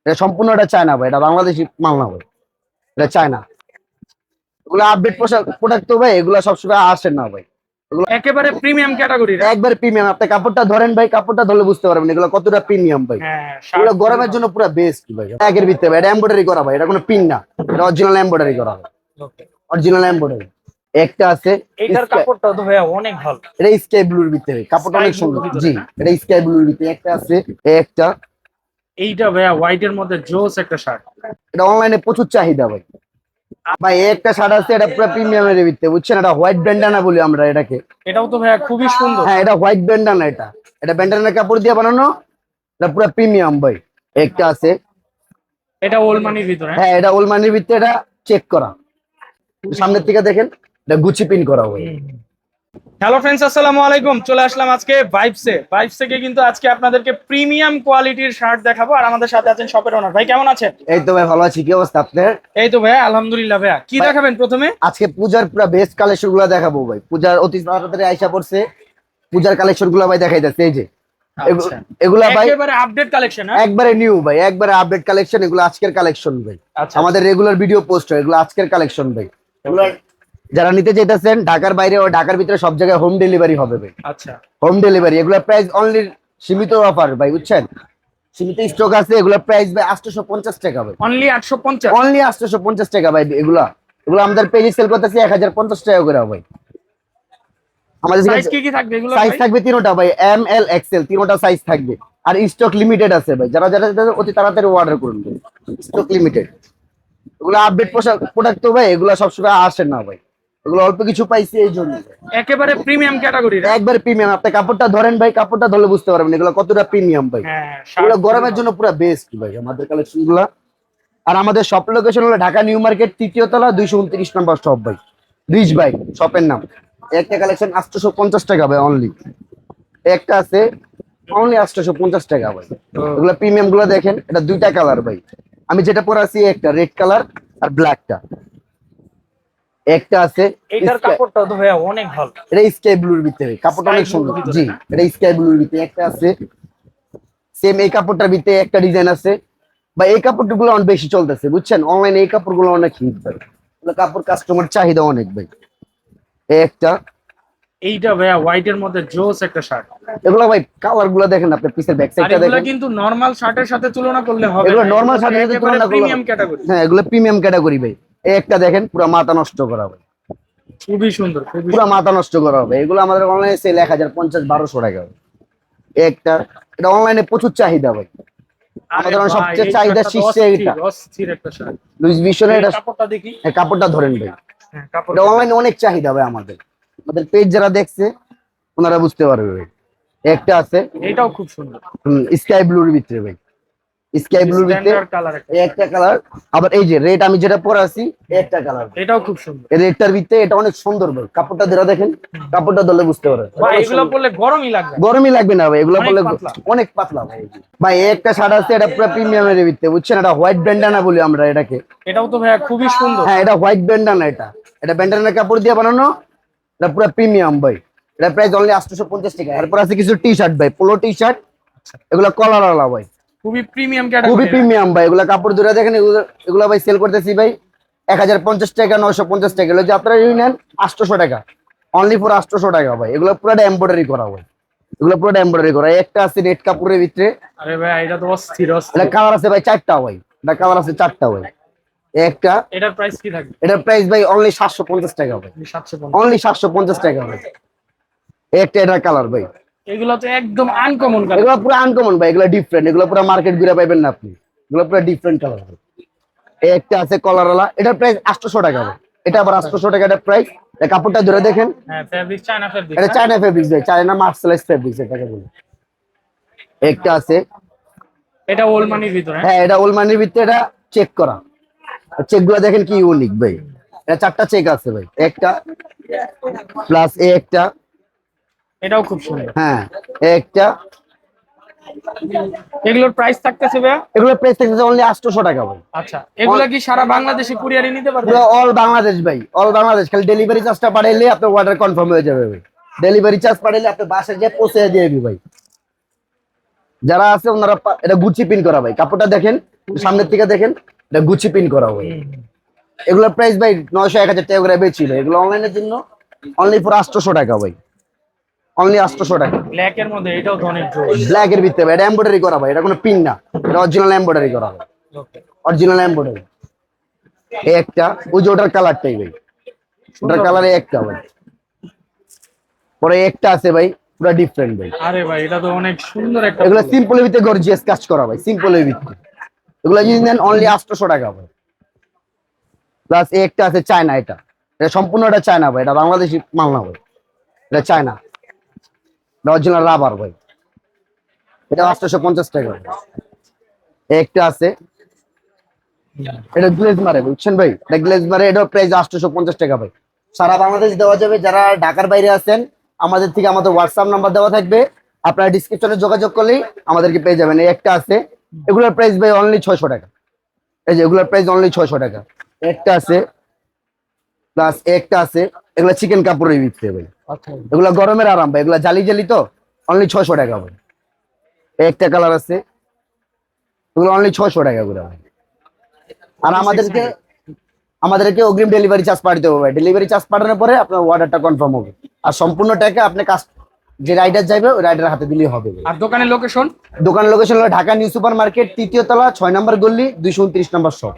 এটা সম্পূর্ণ এটা চায়না ভাই, এটা বাংলাদেশি মাল না ভাই, এটা চায়না। এগুলো আপডেট প্রোডাক্ট তো ভাই, এগুলো সবসময় আসে না ভাই। এগুলো একেবারে প্রিমিয়াম ক্যাটাগরি। একবারে প্রিমিয়াম। আপনি কাপড়টা ধরেন ভাই, কাপড়টা ধরলে বুঝতে পারবেন এগুলো কতটা প্রিমিয়াম ভাই। হ্যাঁ, এগুলো গরমের জন্য পুরো বেস্ট ভাই। একের ভিতরে ভাই, এটা এমব্রয়ডারি করা ভাই, এটা কোনো পিন না, এটা অরিজিনাল এমব্রয়ডারি করা ভাই, অরিজিনাল এমব্রয়ডারি। একটা আছে এইটার কাপড়টা তো ভাইয়া অনেক ভালো। এটা স্কাই ব্লুর ভিতরে, কাপড়টা অনেক সুন্দর। জি, এটা স্কাই ব্লুর ভিতরে একটা আছে। একটা এইটা ভাইয়া হোয়াইট এর মধ্যে জোস একটা শার্ট। এটা অনলাইনে প্রচুর চাহিদা ভাই। ভাই একটা শার্ট আছে, এটা পুরো প্রিমিয়ামের ভিতরে, বুঝছেন? এটা হোয়াইট ব্যান্ডানা বলি আমরা এটাকে। এটাও তো ভাইয়া খুবই সুন্দর। হ্যাঁ, এটা হোয়াইট ব্যান্ডানা। এটা ব্যান্ডানার কাপড় দিয়ে বানানো, এটা পুরো প্রিমিয়াম ভাই। একটা আছে, এটা ওলমানির ভিতরে। হ্যাঁ এটা ওলমানির ভিতরে, এটা চেক করা, সামনের থেকে দেখেন, এটা গুচি পিন করা ভাই। হ্যালো ফ্রেন্ডস, আসসালামু আলাইকুম। চলে আসলাম আজকে ভাইবস থেকে কিন্তু আজকে আপনাদেরকে প্রিমিয়াম কোয়ালিটির শার্ট দেখাবো। আর আমাদের সাথে আছেন শপের ওনার ভাই। কেমন আছেন? এই তো ভাই ভালো আছি, কি অবস্থা আপনার? এই তো ভাইয়া আলহামদুলিল্লাহ। ভাইয়া কি দেখাবেন প্রথমে? আজকে পূজার পুরো বেস্ট কালেকশন গুলো দেখাবো ভাই। পূজার অতি তাড়াতাড়ি আইসা পড়ছে, পূজার কালেকশন গুলো ভাই দেখাই যাচ্ছে। এই যে আচ্ছা, এগুলা ভাই একেবারে আপডেট কালেকশন। হ্যাঁ, একবারে নিউ ভাই, একবারে আপডেট কালেকশন। এগুলো আজকের কালেকশন ভাই। আচ্ছা, আমাদের রেগুলার ভিডিও পোস্ট হয়, এগুলো আজকের কালেকশন ভাই। এগুলো যারা নিতে চাইতেছেন ঢাকার বাইরে ও ঢাকার ভিতরে সব জায়গায় হোম ডেলিভারি হবে ভাই। আচ্ছা, হোম ডেলিভারি। এগুলো প্রাইস অনলি সীমিত অফার ভাই, বুঝছেন? সীমিত স্টক আছে। এগুলো প্রাইস ভাই 850 টাকা ভাই, অনলি 850। অনলি 850 টাকা ভাই। এগুলো আমাদের পেজে সেল করতেছি 1050 টাকা করে ভাই। আমাদের সাইজ কি কি থাকবে এগুলো? সাইজ থাকবে তিনটা ভাই, এম এল এক্সেল, তিনটা সাইজ থাকবে। আর স্টক লিমিটেড আছে ভাই, যারা যারা অতি তাড়াতাড়ি অর্ডার করুন, স্টক লিমিটেড। এগুলো আপডেট প্রোডাক্ট তো ভাই, এগুলো সবসময় আসে না ভাই, এগুলো অল্প কিছু পাইছি এই জন্য। একেবারে প্রিমিয়াম ক্যাটাগরি। একবার প্রিমিয়াম। আপনি কাপড়টা ধরেন ভাই, কাপড়টা ধরলে বুঝতে পারবেন এগুলো কতটা প্রিমিয়াম ভাই। হ্যাঁ, এগুলো গরমের জন্য পুরো বেস্ট ভাই আমাদের কালেকশন গুলা। আর আমাদের শপ লোকেশন হলো ঢাকা নিউ মার্কেট, 3য় তলা, 229 নম্বর শপ ভাই, রিচ ভাই শপের নাম। একটা কালেকশন 850 টাকা ভাই অনলি। একটা আছে অনলি 850 টাকা ভাই। এগুলো প্রিমিয়াম গুলো দেখেন, এটা দুইটা কালার ভাই। আমি যেটা পরে আছি একটা রেড কালার আর ব্ল্যাকটা। একটা আছে, এইটার কাপড়টা তো ভাইয়া অনেক ভালো। এটা স্কাই ব্লুর ভিতরে, কাপড়টা অনেক সুন্দর। জি, এটা স্কাই ব্লুর ভিতরে একটা আছে। সেম এই কাপড়টার ভিতরে একটা ডিজাইন আছে বা এই কাপড়গুলো অনেক বেশি চলতেছে, বুঝছেন? অনলাইনে এই কাপড়গুলো অনেক হিট ভাই, কাপড় কাস্টমার চাহিদা অনেক ভাই। একটা এইটা ভাইয়া হোয়াইট এর মধ্যে জোস একটা শার্ট। এগুলো ভাই কালার গুলো দেখেন, আপনার পিসের ব্যাক সাইডটা এগুলো দেখেন। কিন্তু নরমাল শার্টের সাথে তুলনা করলে হবে এগুলো না। নরমাল শার্টের সাথে তুলনা করলে প্রিমিয়াম ক্যাটাগরি। হ্যাঁ, এগুলো প্রিমিয়াম ক্যাটাগরি ভাই। এই একটা দেখেন, পুরো মাথা নষ্ট করা ভাই, খুবই সুন্দর, খুবই পুরো মাথা নষ্ট করা হবে। এগুলো আমাদের অনলাইনে সেল 1050-1200 টাকা ভাই। একটা এটা অনলাইনে প্রচুর চাহিদা ভাই, আমাদের সবচেয়ে চাহিদা শীর্ষে এটা অস্থির একটা শার্ট। লুইস ভিশনের। এটা কাপড়টা দেখি। কাপড়টা ধরেন ভাই, হ্যাঁ, কাপড় এটা অনলাইনে অনেক চাহিদা ভাই। আমাদের পেজ যারা দেখছে ওনারা বুঝতে পারবে ভাই। একটা আছে, এটাও খুব সুন্দর। স্কাই ব্লুর ভিতরে ভাই, স্কাই ব্লুর ভিতরে স্ট্যান্ডার্ড কালার একটা কালার। আবার এই যে রেড আমি যেটা পরে আছি একটা কালার, এটাও খুব সুন্দর। এই রেডটার ভিতরে এটা অনেক সুন্দর ভাই। কাপড়টা ধরে দেখেন, কাপড়টা ধরলে বুঝতে পারবেন ভাই এগুলো পরলে গরমই লাগবে। গরমই লাগবে না ভাই। এগুলো অনেক পরলে পাতলা। অনেক পাতলা ভাই। ভাই একটা শার্ট আছে, এটা পুরো প্রিমিয়ামের ভিতরে, বুঝছেন? এটা হোয়াইট ব্যান্ডানা বলি আমরা এটাকে। এটাও তো ভাইয়া খুবই সুন্দর। হ্যাঁ, এটা হোয়াইট ব্যান্ডানা। এটা ব্যান্ডানার কাপড় দিয়ে বানানো, এটা পুরো প্রিমিয়াম ভাই। এটা প্রাইস অনলি 850 টাকা। এরপর আছে কিছু টি শার্ট ভাই, পোলো টি শার্ট। এগুলো কলার আলা ভাই, খুবই প্রিমিয়াম ক্যাটাগরি। খুবই প্রিমিয়াম ভাই। এগুলো কাপড় ধরে দেখেন, এগুলো ভাই সেল করতেছি ভাই 1050 টাকা, 950 টাকা। এগুলো যে আপনারা নেন 800 টাকা, অনলি ফর 800 টাকা ভাই। এগুলো পুরোটা এমব্রয়ডারি করা ভাই, এগুলো পুরোটা এমব্রয়ডারি করা। একটা আছে রেড কাপড়ের ভিতরে। আরে ভাই এটা তো অস্থির এটা অস্থির। কালার আছে ভাই 4টা ভাই, এটা কালার আছে 4টা ভাই। একটা এটার প্রাইস কি থাকবে? এটার প্রাইস ভাই অনলি 750 টাকা ভাই, 750। অনলি 750 টাকা ভাই। একটা এটার কালার ভাই। এগুলো তো একদম আনকমন কালার। এগুলো পুরো আনকমন ভাই, এগুলো ডিফারেন্ট। এগুলো পুরো মার্কেট ঘুরে পাইবেন না আপনি, এগুলো পুরো ডিফারেন্ট কালার ভাই। একটা আছে কলারওয়ালা, এটার প্রাইস 800 টাকা ভাই। এটা আবার 800 টাকা এটার প্রাইস। কাপড়টা ধরে দেখেন, হ্যাঁ, ফেব্রিক চায়না ফেব্রিক। এটা চায়না ফেব্রিক্স ভাই, চায়না মার্সেলাইজ ফেব্রিক্স এটাকে বলে। একটা আছে, এটা ওলমানির ভিতরে। হ্যাঁ এটা ওলমানির ভিতরে, এটা চেক করা। চেক গুলো দেখেন কি ইউনিক ভাই। এটা 4টা চেক আছে ভাই, একটা প্লাস একটা। এটাও খুব সুন্দর। হ্যাঁ, একটা। এগুলোর প্রাইস থাকতেছে ভাইয়া? এগুলোর প্রাইস থাকছে অনলি 800 টাকা ভাই। আচ্ছা, এগুলা কি সারা বাংলাদেশে কুরিয়ারে নিতে পারবে? পুরো অল বাংলাদেশ ভাই, অল বাংলাদেশ। খালি ডেলিভারি চার্জটা পাঠাইলে আপনার অর্ডার কনফার্ম হয়ে যাবে ভাই। ডেলিভারি চার্জ পাঠাইলে আপনার বাসায় গিয়ে পৌঁছে দিয়ে দিবি ভাই। যারা আছে ওনারা এটা গুচি পিন করা ভাই, কাপড়টা দেখেন, সামনের থেকে দেখেন এটা গুচি পিন করা হয়। এগুলোর প্রাইস ভাই 900 1000 টাকা করে বেচছিল, এগুলো অনলাইনের জন্য অনলি ফর 800 টাকা ভাই, অনলি 800 টাকা। ব্ল্যাক এর মধ্যে এটাও ধনের জোস। ব্ল্যাক এর ভিতরে ভাই, এটা এমব্রয়ডারি করা ভাই, এটা কোনো পিন না, এটা অরিজিনাল এমব্রয়ডারি করা ভাই, ওকে, অরিজিনাল এমব্রয়ডারি। এই একটা ওই যে ওটার কালারটাই ভাই, ওটার কালারে একটা ভাই। পরে একটা আছে ভাই পুরো ডিফারেন্ট ভাই, আরে ভাই এটা তো অনেক সুন্দর একটা এগুলো ফুল। সিম্পলের ভিতরে গর্জিয়াস কাজ করা ভাই, সিম্পলের ভিতরে এগুলো যদি নেন অনলি 800 টাকা ভাই। প্লাস একটা আছে চায়না, এটা এটা সম্পূর্ণ এটা চায়না ভাই, এটা বাংলাদেশি মাল না ভাই, এটা চায়না, এটা অরিজিনাল রাবার ভাই, এটা 850 টাকা ভাই। একটা আছে এটা গ্লেজ মারে বুঝছেন ভাই, এটা গ্লেজ মারে, এটা প্রাইস 850 টাকা ভাই। সারা বাংলাদেশ দেওয়া যাবে, যারা ঢাকার বাইরে আছেন আমাদের থেকে আমাদের হোয়াটসঅ্যাপ নাম্বার দেওয়া থাকবে, আপনারা ডিসক্রিপশনে যোগাযোগ করলেই আমাদেরকে পেয়ে যাবেন। এই একটা আছে, এগুলোর প্রাইস ভাই অনলি 600 টাকা, এই যে এগুলোর প্রাইস অনলি 600 টাকা। একটা আছে প্লাস একটা আছে, এগুলো চিকেন কাপড়ের ভিতরে ভাই, আচ্ছা, এগুলো গরমের আরাম ভাই, এগুলো জালি জালি তো, অনলি 600 টাকা ভাই। এই একটা কালার আছে, এগুলো অনলি 600 টাকা করে ভাই। আর আমাদেরকে অগ্রিম ডেলিভারি চার্জ পাঠাতে হবে ভাই, ডেলিভারি চার্জ পাঠানোর পরে আপনার অর্ডারটা কনফার্ম হবে, আর সম্পূর্ণ টাকা আপনি যে রাইডার যাবে ওই রাইডার হাতে দিলেই হবে ভাই। আর দোকানের লোকেশন? দোকান লোকেশন হলো ঢাকা নিউ সুপার মার্কেট, 3য় তলা, 6 নম্বর গল্লি, 229 নম্বর শপ।